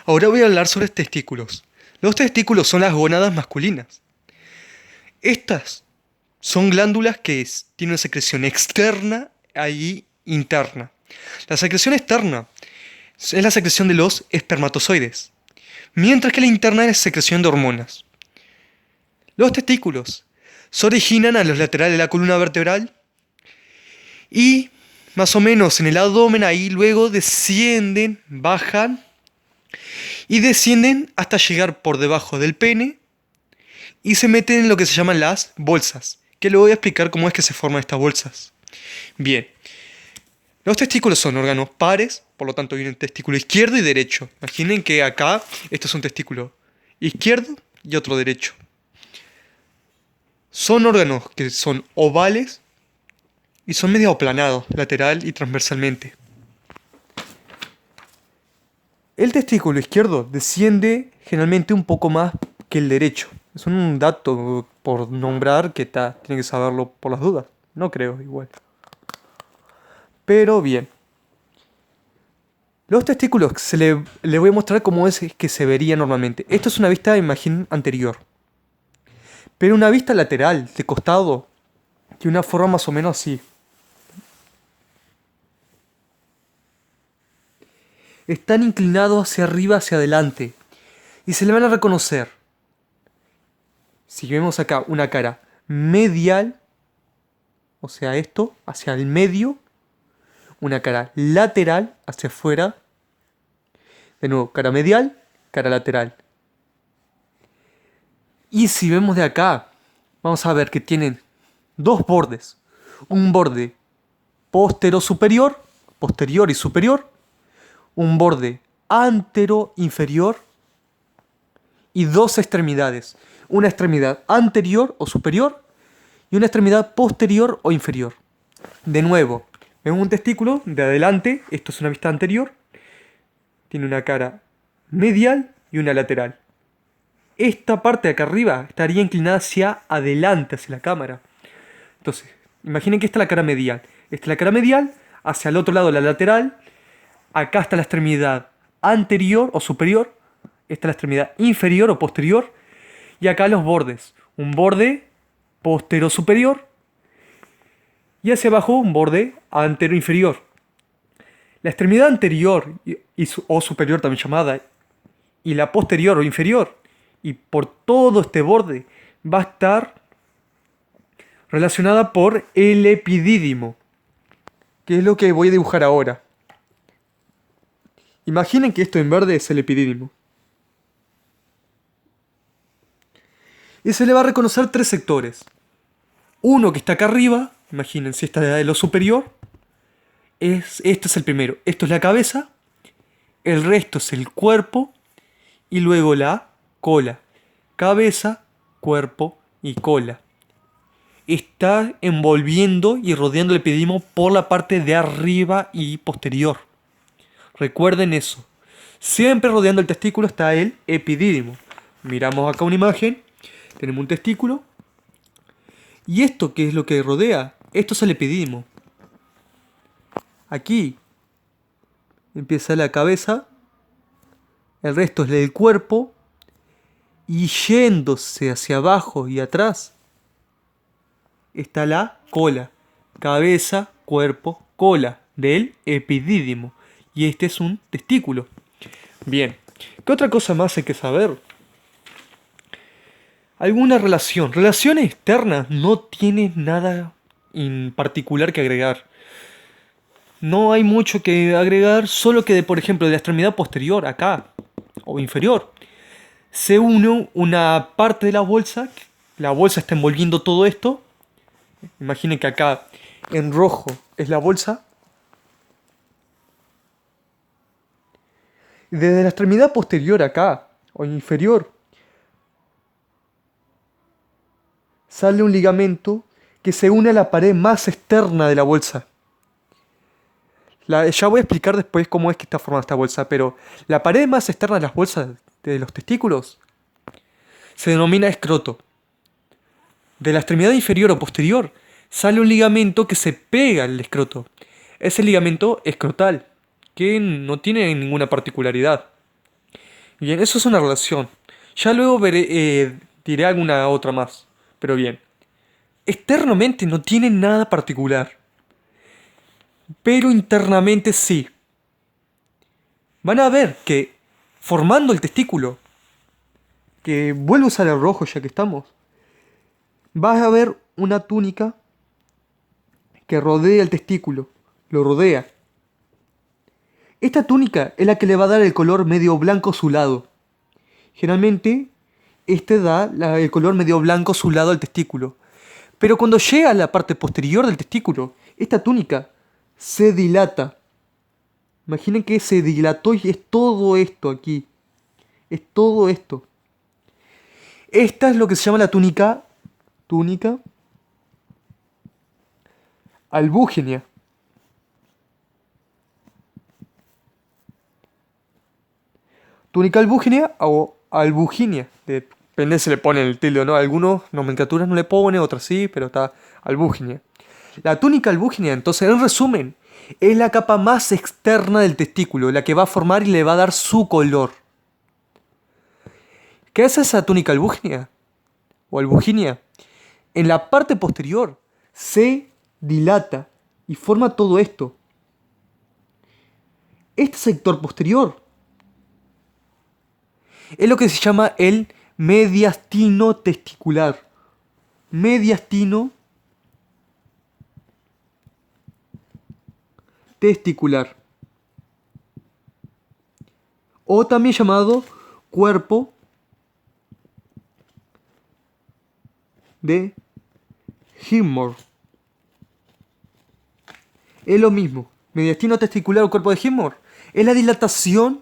Ahora voy a hablar sobre testículos. Los testículos son las gónadas masculinas. Estas son glándulas que tienen una secreción externa y interna. La secreción externa es la secreción de los espermatozoides, mientras que la interna es la secreción de hormonas. Los testículos se originan a los laterales de la columna vertebral y más o menos en el abdomen, ahí luego descienden, bajan y descienden hasta llegar por debajo del pene y se meten en lo que se llaman las bolsas, que luego voy a explicar cómo es que se forman estas bolsas. Bien, los testículos son órganos pares, por lo tanto hay un testículo izquierdo y derecho. Imaginen que acá esto es un testículo izquierdo y otro derecho. Son órganos que son ovales y son medio aplanados, lateral y transversalmente. El testículo izquierdo desciende generalmente un poco más que el derecho. Es un dato por nombrar que tienen que saberlo por las dudas. No creo, igual. Pero bien. Los testículos le voy a mostrar cómo es que se vería normalmente. Esto es una vista de imagen anterior. Pero una vista lateral, de costado, de una forma más o menos así. Están inclinados hacia arriba, hacia adelante. Y se le van a reconocer. Si vemos acá una cara medial, o sea esto, hacia el medio. Una cara lateral, hacia afuera. De nuevo, cara medial, cara lateral. Y si vemos de acá, vamos a ver que tienen dos bordes. Un borde posterior y superior. Un borde antero-inferior y dos extremidades. Una extremidad anterior o superior y una extremidad posterior o inferior. De nuevo, vemos un testículo de adelante, esto es una vista anterior. Tiene una cara medial y una lateral. Esta parte de acá arriba estaría inclinada hacia adelante, hacia la cámara. Entonces, imaginen que esta es la cara medial. Esta es la cara medial, hacia el otro lado la lateral. Acá está la extremidad anterior o superior. Esta es la extremidad inferior o posterior. Y acá los bordes. Un borde postero superior. Y hacia abajo un borde antero inferior. La extremidad anterior o superior también llamada. Y la posterior o inferior. Y por todo este borde va a estar relacionada por el epidídimo. Que es lo que voy a dibujar ahora. Imaginen que esto en verde es el epidídimo. Y se le va a reconocer tres sectores. Uno que está acá arriba, imagínense, esta de lo superior. Este es el primero. Esto es la cabeza. El resto es el cuerpo. Y luego la cola. Cabeza, cuerpo y cola. Está envolviendo y rodeando el epidídimo por la parte de arriba y posterior. Recuerden eso. Siempre rodeando el testículo está el epidídimo. Miramos acá una imagen. Tenemos un testículo. ¿Y esto qué es lo que rodea? Esto es el epidídimo. Aquí empieza la cabeza. El resto es el cuerpo. Y yéndose hacia abajo y atrás está la cola. Cabeza, cuerpo, cola del epidídimo. Y este es un testículo. Bien. ¿Qué otra cosa más hay que saber? ¿Alguna relación? Relaciones externas no tiene nada en particular que agregar. No hay mucho que agregar, solo que, por ejemplo, de la extremidad posterior, acá, o inferior, se une una parte de la bolsa. La bolsa está envolviendo todo esto. Imaginen que acá en rojo es la bolsa. Desde la extremidad posterior acá, o inferior, sale un ligamento que se une a la pared más externa de la bolsa. Ya voy a explicar después cómo es que está formada esta bolsa, pero la pared más externa de las bolsas de los testículos se denomina escroto. De la extremidad inferior o posterior sale un ligamento que se pega al escroto. Es el ligamento escrotal, que no tiene ninguna particularidad. Bien, eso es una relación. Ya luego diré alguna otra más. Pero bien. Externamente no tiene nada particular. Pero internamente sí. Van a ver que formando el testículo, que vuelvo a usar el rojo ya que estamos, vas a ver una túnica que rodea el testículo. Lo rodea. Esta túnica es la que le va a dar el color medio blanco azulado. Generalmente, este da el color medio blanco azulado al testículo. Pero cuando llega a la parte posterior del testículo, esta túnica se dilata. Imaginen que se dilató y es todo esto aquí. Es todo esto. Esta es lo que se llama la túnica albúgenia. Túnica albúgenia o albuginia. Depende si le ponen el tilde o no. Algunos nomenclaturas no le ponen, otras sí, pero está albúgenia. La túnica albúgenia, entonces, en resumen, es la capa más externa del testículo, la que va a formar y le va a dar su color. ¿Qué hace esa túnica albúgenia? O albuginia. En la parte posterior se dilata y forma todo esto. Este sector posterior es lo que se llama el mediastino testicular. Mediastino testicular. O también llamado cuerpo de Himmler. Es lo mismo. Mediastino testicular o cuerpo de Himmler es la dilatación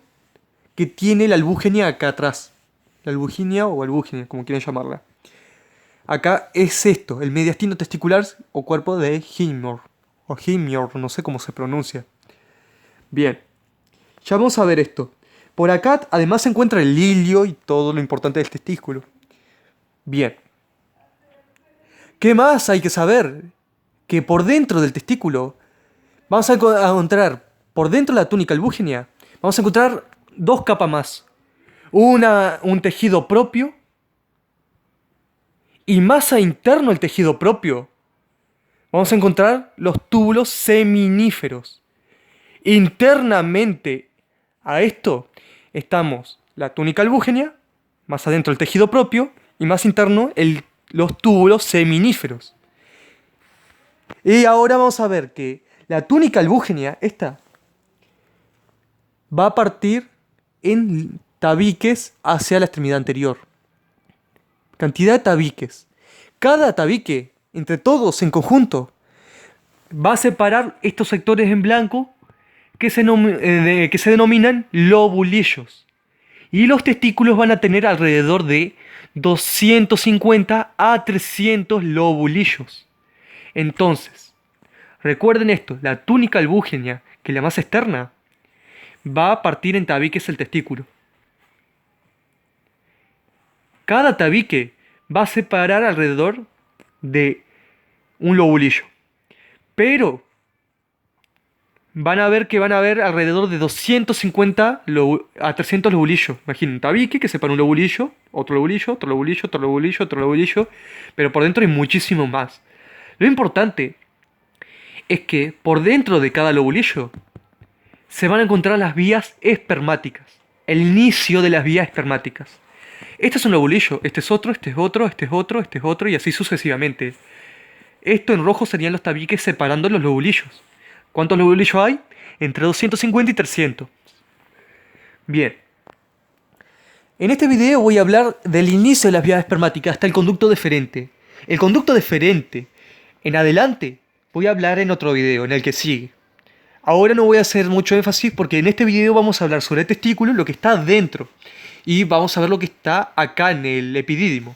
que tiene la albúgenia acá atrás. La albuginia o albúgenia, como quieran llamarla. Acá es esto, el mediastino testicular o cuerpo de Himmler. O Himmler, no sé cómo se pronuncia. Bien, ya vamos a ver esto. Por acá además se encuentra el hilio y todo lo importante del testículo. Bien. ¿Qué más hay que saber? Que por dentro del testículo vamos a encontrar, por dentro de la túnica albúgenia, vamos a encontrar dos capas más. Un tejido propio y más interno del tejido propio vamos a encontrar los túbulos seminíferos. Internamente a esto estamos la túnica albúgenia, más adentro el tejido propio y más interno los túbulos seminíferos. Y ahora vamos a ver que la túnica albúgenia, esta, va a partir en tabiques hacia la extremidad anterior. Cantidad de tabiques. Cada tabique, entre todos en conjunto, va a separar estos sectores en blanco que se denominan lobulillos. Y los testículos van a tener alrededor de 250 a 300 lobulillos. Entonces, recuerden esto, la túnica albúgenia, que es la más externa, va a partir en tabiques el testículo. Cada tabique va a separar alrededor de un lobulillo. Pero van a ver que van a haber alrededor de 250 a 300 lobulillos. Imaginen un tabique que separa un lobulillo, otro lobulillo, otro lobulillo, otro lobulillo, otro lobulillo. Pero por dentro hay muchísimo más. Lo importante es que por dentro de cada lobulillo se van a encontrar las vías espermáticas. El inicio de las vías espermáticas. Este es un lobulillo, este es otro, este es otro, este es otro, este es otro y así sucesivamente. Esto en rojo serían los tabiques separando los lobulillos. ¿Cuántos lobulillos hay? Entre 250 y 300. Bien. En este video voy a hablar del inicio de las vías espermáticas hasta el conducto deferente. El conducto deferente en adelante voy a hablar en otro video, en el que sigue. Ahora no voy a hacer mucho énfasis porque en este video vamos a hablar sobre el testículo, lo que está dentro. Y vamos a ver lo que está acá en el epidídimo.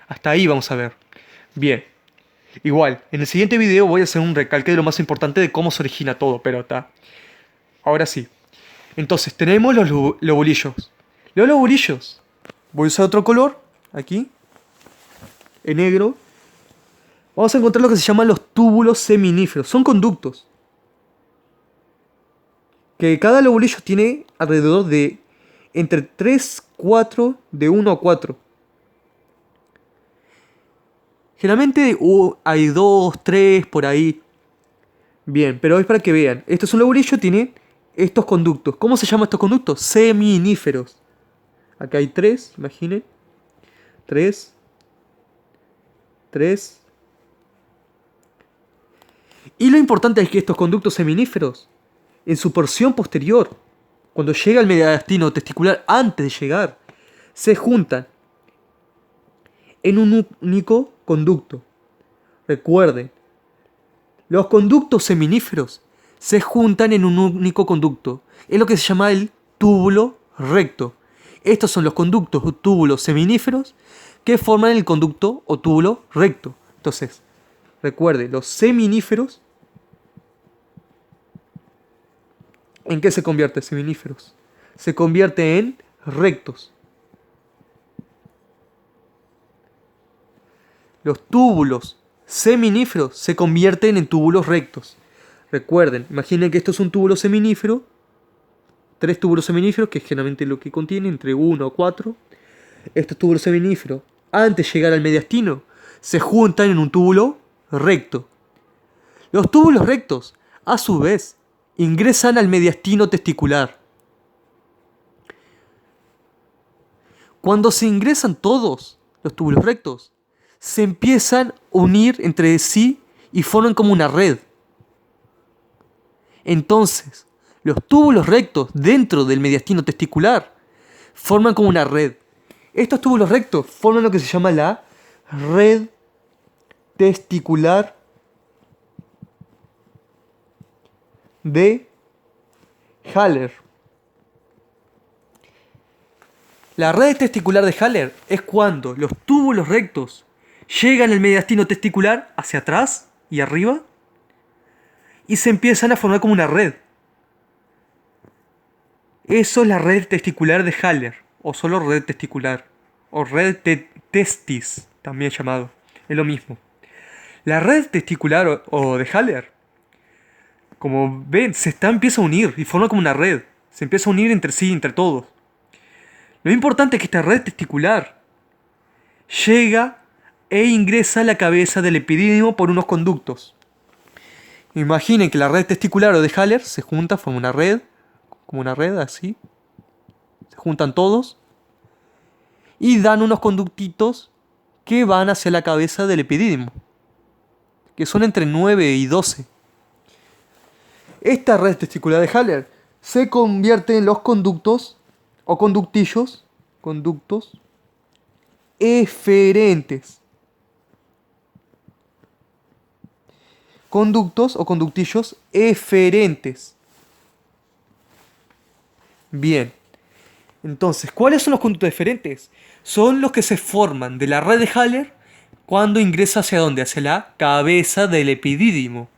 Hasta ahí vamos a ver. Bien. Igual, en el siguiente video voy a hacer un recalque de lo más importante de cómo se origina todo, pero está. Ahora sí. Entonces, tenemos los lobulillos. Los lobulillos. Voy a usar otro color, aquí. En negro. Vamos a encontrar lo que se llaman los túbulos seminíferos. Son conductos. Que cada lobulillo tiene alrededor de entre 3, 4, de 1 a 4. Generalmente hay 2, 3 por ahí. Bien, pero es para que vean. Esto es un loburillo, tiene estos conductos. ¿Cómo se llaman estos conductos? Seminíferos. Acá hay 3, imaginen. 3. 3. Y lo importante es que estos conductos seminíferos, en su porción posterior, cuando llega al mediastino testicular, antes de llegar, se juntan en un único conducto. Recuerden, los conductos seminíferos se juntan en un único conducto. Es lo que se llama el túbulo recto. Estos son los conductos o túbulos seminíferos que forman el conducto o túbulo recto. Entonces, recuerde, los seminíferos, ¿en qué se convierte seminíferos? Se convierte en rectos. Los túbulos seminíferos se convierten en túbulos rectos. Recuerden, imaginen que esto es un túbulo seminífero. 3 túbulos seminíferos, que es generalmente lo que contiene, entre 1 o 4. Estos túbulos seminíferos, antes de llegar al mediastino, se juntan en un túbulo recto. Los túbulos rectos, a su vez, ingresan al mediastino testicular. Cuando se ingresan todos los túbulos rectos, se empiezan a unir entre sí y forman como una red. Entonces, los túbulos rectos dentro del mediastino testicular forman como una red. Estos túbulos rectos forman lo que se llama la red testicular de Haller. La red testicular de Haller es cuando los túbulos rectos llegan al mediastino testicular hacia atrás y arriba y se empiezan a formar como una red. Eso es la red testicular de Haller, o solo red testicular, o red testis, también llamado, es lo mismo. La red testicular o de Haller, como ven, empieza a unir y forma como una red, se empieza a unir entre sí, entre todos. Lo importante es que esta red testicular llega e ingresa a la cabeza del epidídimo por unos conductos. Imaginen que la red testicular o de Haller se junta, forma una red, como una red así. Se juntan todos y dan unos conductitos que van hacia la cabeza del epidídimo, que son entre 9 y 12. Esta red testicular de Haller se convierte en los conductos o conductillos, conductos eferentes. Conductos o conductillos eferentes. Bien. Entonces, ¿cuáles son los conductos eferentes? Son los que se forman de la red de Haller cuando ingresa hacia dónde? Hacia la cabeza del epidídimo.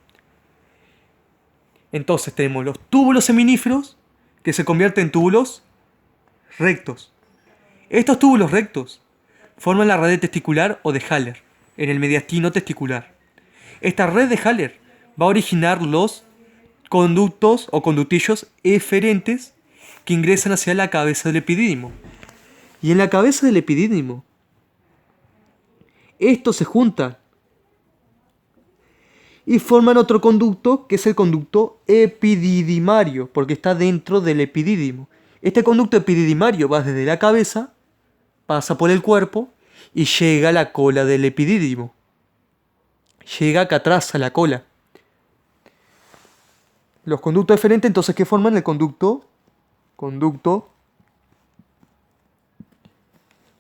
Entonces tenemos los túbulos seminíferos que se convierten en túbulos rectos. Estos túbulos rectos forman la red testicular o de Haller en el mediastino testicular. Esta red de Haller va a originar los conductos o conductillos eferentes que ingresan hacia la cabeza del epidídimo. Y en la cabeza del epidídimo, estos se juntan y forman otro conducto que es el conducto epididimario, porque está dentro del epidídimo. Este conducto epididimario va desde la cabeza, pasa por el cuerpo y llega a la cola del epidídimo. Llega acá atrás a la cola. Los conductos eferentes, entonces, ¿qué forman? El conducto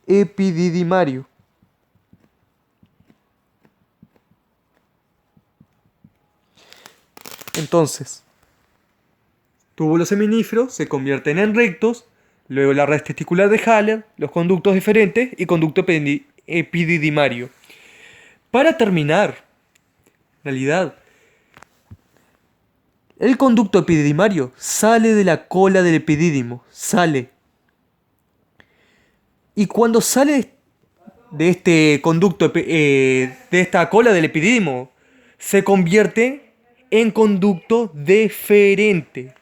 epididimario. Entonces, túbulos seminíferos se convierten en rectos, luego la red testicular de Haller, los conductos eferentes y conducto epididimario. Para terminar, en realidad, el conducto epididimario sale de la cola del epidídimo, sale. Y cuando sale de este conducto, de esta cola del epidídimo, se convierte en conducto deferente.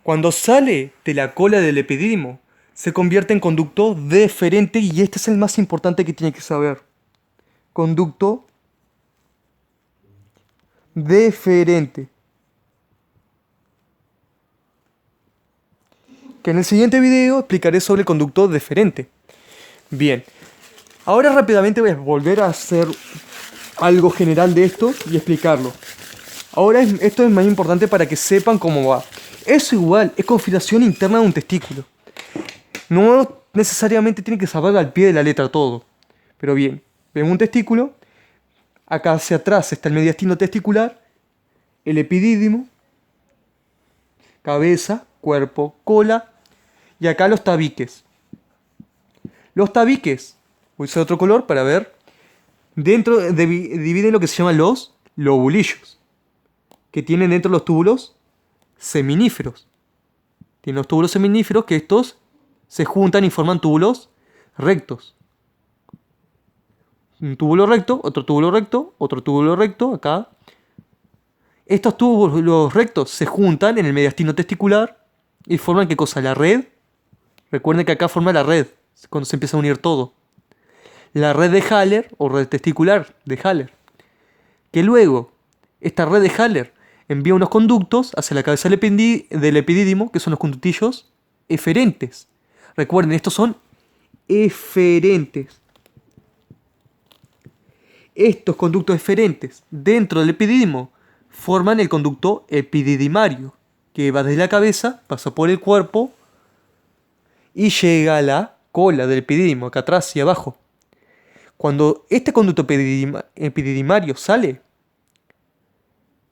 Cuando sale de la cola del epidídimo, se convierte en conducto deferente y este es el más importante que tiene que saber. Conducto deferente. Que en el siguiente video explicaré sobre el conducto deferente. Bien, ahora rápidamente voy a volver a hacer algo general de esto y explicarlo. Ahora esto es más importante para que sepan cómo va. Es igual, es configuración interna de un testículo. No necesariamente tiene que saber al pie de la letra todo. Pero bien, vemos un testículo. Acá hacia atrás está el mediastino testicular, el epidídimo, cabeza, cuerpo, cola y acá los tabiques. Los tabiques, voy a usar otro color para ver. Dentro dividen lo que se llaman los lobulillos, que tienen dentro los túbulos seminíferos. Tienen los túbulos seminíferos que estos se juntan y forman túbulos rectos. Un túbulo recto, otro túbulo recto, acá. Estos túbulos rectos se juntan en el mediastino testicular y forman ¿qué cosa? La red. Recuerden que acá forma la red, cuando se empieza a unir todo. La red de Haller o red testicular de Haller. Que luego, esta red de Haller envía unos conductos hacia la cabeza del epidídimo, que son los conductillos eferentes. Recuerden, estos son eferentes. Estos conductos eferentes dentro del epidídimo forman el conducto epididimario, que va desde la cabeza, pasa por el cuerpo y llega a la cola del epidídimo, acá atrás y abajo. Cuando este conducto epididimario sale,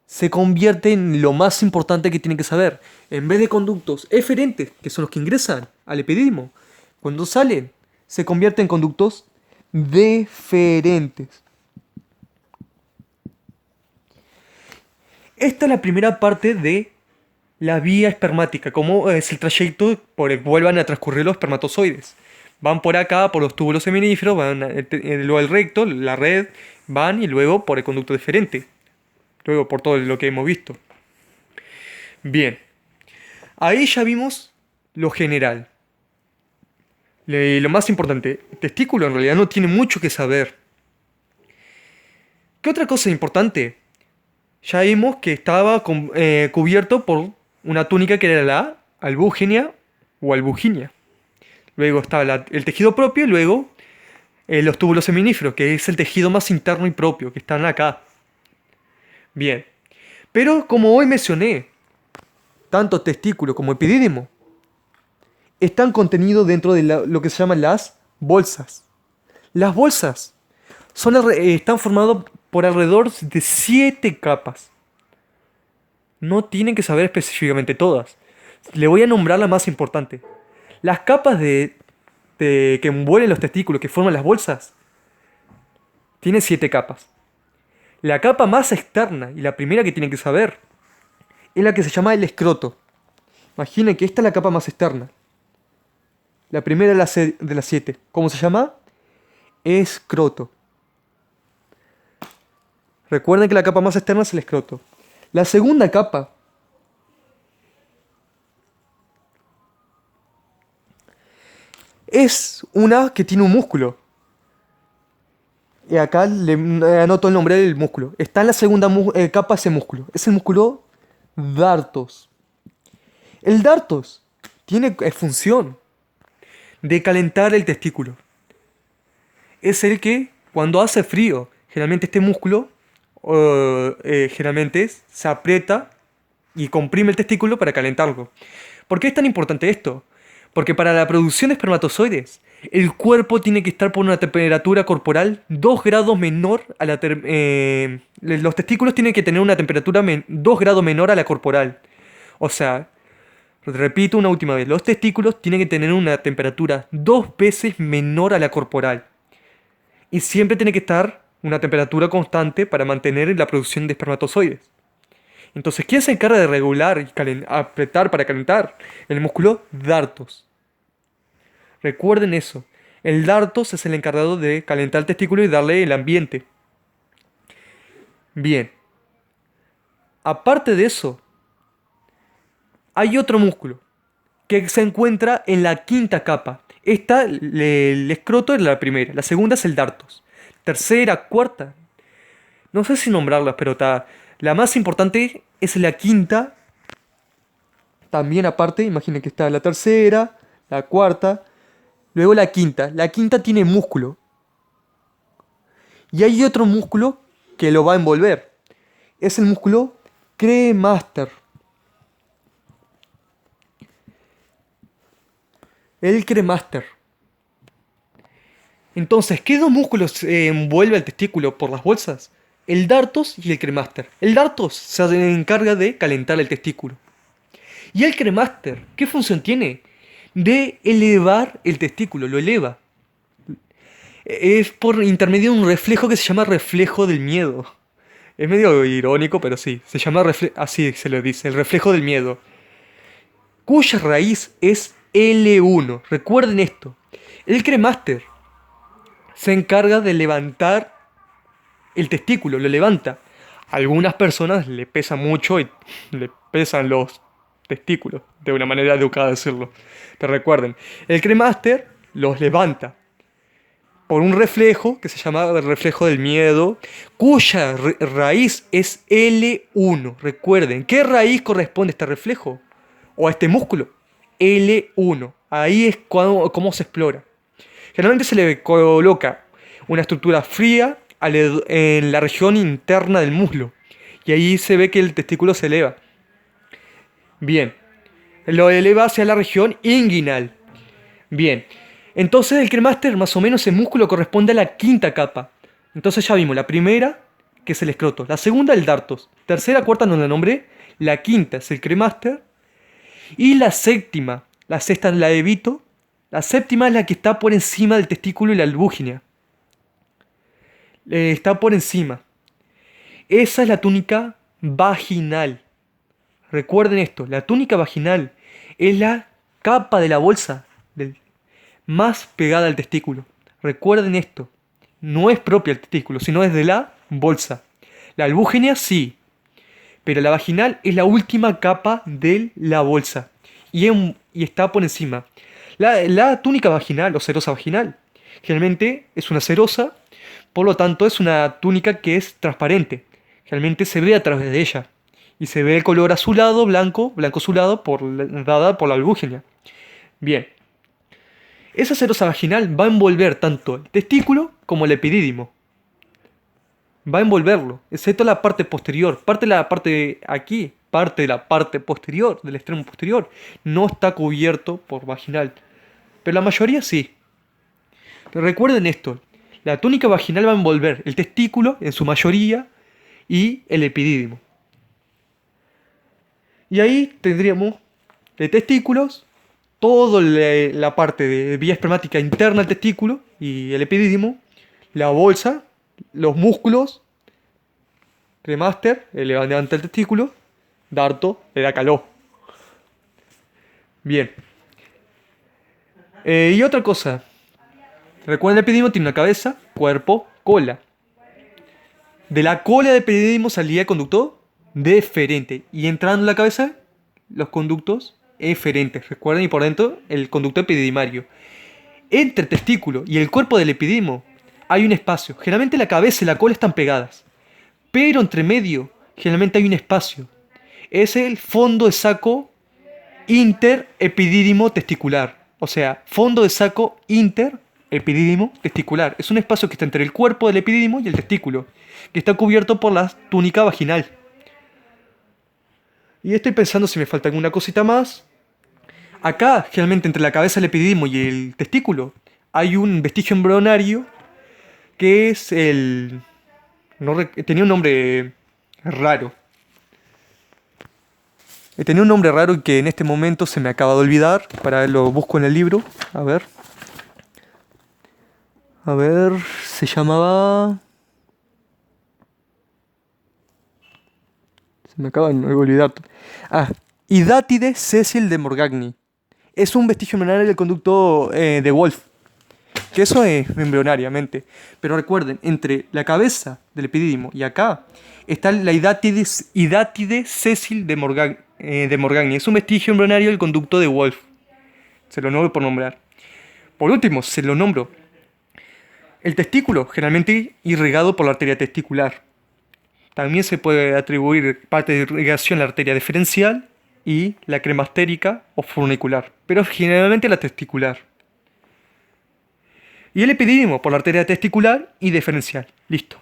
se convierte en lo más importante que tienen que saber. En vez de conductos eferentes, que son los que ingresan al epidídimo, cuando salen, se convierten en conductos deferentes. Esta es la primera parte de la vía espermática, cómo es el trayecto por el cual van a transcurrir los espermatozoides. Van por acá, por los túbulos seminíferos, van luego al recto, la red, van y luego por el conducto deferente. Luego por todo lo que hemos visto. Bien, ahí ya vimos lo general. Lo más importante, el testículo en realidad no tiene mucho que saber. ¿Qué otra cosa importante? Ya vimos que estaba cubierto por una túnica que era la albúgenia o albuginia. Luego estaba el tejido propio y luego los túbulos seminíferos, que es el tejido más interno y propio, que están acá. Bien, pero como hoy mencioné, tanto testículo como epidídimo están contenidos dentro de lo que se llaman las bolsas. Las bolsas están formadas por alrededor de 7 capas. No tienen que saber específicamente todas. Le voy a nombrar la más importante. Las capas que envuelven los testículos, que forman las bolsas, tienen 7 capas. La capa más externa y la primera que tienen que saber es la que se llama el escroto. Imaginen que esta es la capa más externa. La primera de las 7. ¿Cómo se llama? Escroto. Recuerden que la capa más externa es el escroto. La segunda capa es una que tiene un músculo. Y acá le anoto el nombre del músculo. Está en la segunda capa ese músculo. Es el músculo dartos. El dartos tiene función de calentar el testículo. Es el que cuando hace frío, generalmente este músculo generalmente se aprieta y comprime el testículo para calentarlo. ¿Por qué es tan importante esto? Porque para la producción de espermatozoides, el cuerpo tiene que estar por una temperatura corporal 2 grados menor a la... los testículos tienen que tener una temperatura 2 grados menor a la corporal. O sea, repito una última vez, los testículos tienen que tener una temperatura 2 veces menor a la corporal. Y siempre tiene que estar una temperatura constante para mantener la producción de espermatozoides. Entonces, ¿quién se encarga de regular y apretar para calentar? El músculo dartos. Recuerden eso. El dartos es el encargado de calentar el testículo y darle el ambiente. Bien. Aparte de eso, hay otro músculo que se encuentra en la quinta capa. Esta, el escroto es la primera, la segunda es el dartos. Tercera, cuarta, no sé si nombrarlas, pero la más importante es la quinta. También aparte, imaginen que está la tercera, la cuarta, luego la quinta. La quinta tiene músculo. Y hay otro músculo que lo va a envolver. Es el músculo cremaster. El cremaster. Entonces, ¿qué dos músculos envuelve el testículo por las bolsas? El dartos y el cremaster. El dartos se encarga de calentar el testículo. ¿Y el cremaster qué función tiene? De elevar el testículo, lo eleva. Es por intermedio de un reflejo que se llama reflejo del miedo. Es medio irónico, pero sí, se llama así se lo dice, el reflejo del miedo. Cuya raíz es L1. Recuerden esto. El cremaster se encarga de levantar el testículo, lo levanta. A algunas personas le pesa mucho y le pesan los testículos, de una manera educada de decirlo. Pero recuerden, el cremaster los levanta por un reflejo que se llama el reflejo del miedo, cuya raíz es L1. Recuerden, ¿qué raíz corresponde a este reflejo? O a este músculo. L1. Ahí es cómo se explora. Generalmente se le coloca una estructura fría en la región interna del muslo. Y ahí se ve que el testículo se eleva. Bien. Lo eleva hacia la región inguinal. Bien. Entonces el cremaster, más o menos, ese músculo corresponde a la quinta capa. Entonces ya vimos la primera, que es el escroto. La segunda, el dartos. Tercera, cuarta, no la nombré. La quinta es el cremaster. Y la séptima, la sexta la evito. La séptima es la que está por encima del testículo y la albúgina. Está por encima. Esa es la túnica vaginal. Recuerden esto, la túnica vaginal es la capa de la bolsa más pegada al testículo. Recuerden esto, no es propia del testículo, sino es de la bolsa. La albúgena sí, pero la vaginal es la última capa de la bolsa y está por encima. La túnica vaginal o serosa vaginal generalmente es una serosa, por lo tanto es una túnica que es transparente. Generalmente se ve a través de ella y se ve el color azulado, blanco azulado dada por la albúgena. Bien, esa serosa vaginal va a envolver tanto el testículo como el epidídimo. Va a envolverlo, excepto la parte posterior. Parte de la parte posterior, del extremo posterior, no está cubierto por vaginal. Pero la mayoría sí. Pero recuerden esto, la túnica vaginal va a envolver el testículo en su mayoría y el epidídimo. Y ahí tendríamos de testículos, toda la parte de vía espermática interna del testículo y el epidídimo, la bolsa, los músculos, cremaster, el levanta el testículo, darto, le da calor. Bien. Y otra cosa, recuerden, el epidídimo tiene una cabeza, cuerpo, cola. De la cola del epidídimo salía el conducto deferente y entrando en la cabeza los conductos eferentes. Recuerden, y por dentro el conducto epididimario. Entre el testículo y el cuerpo del epidídimo hay un espacio. Generalmente la cabeza y la cola están pegadas, pero entre medio generalmente hay un espacio. Es el fondo de saco interepidídimo testicular. O sea, fondo de saco interepidídimo testicular. Es un espacio que está entre el cuerpo del epidídimo y el testículo, que está cubierto por la túnica vaginal. Y estoy pensando si me falta alguna cosita más. Acá, generalmente entre la cabeza del epidídimo y el testículo, hay un vestigio embrionario que es el... tenía un nombre raro. Tenía un nombre raro que en este momento se me acaba de olvidar. Lo busco en el libro. A ver, se llamaba... Se me acaba de olvidar. Hidátide sésile de Morgagni. Es un vestigio embrionario del conducto de Wolf. Que eso es embrionariamente. Pero recuerden, entre la cabeza del epidídimo y acá está la hidátide sésile de Morgagni. Es un vestigio embrionario del conducto de Wolf. Se lo nombro por nombrar. Por último, se lo nombro. El testículo, generalmente irrigado por la arteria testicular. También se puede atribuir parte de irrigación a la arteria diferencial y la cremastérica o funicular, pero generalmente la testicular. Y el epidídimo por la arteria testicular y diferencial. Listo.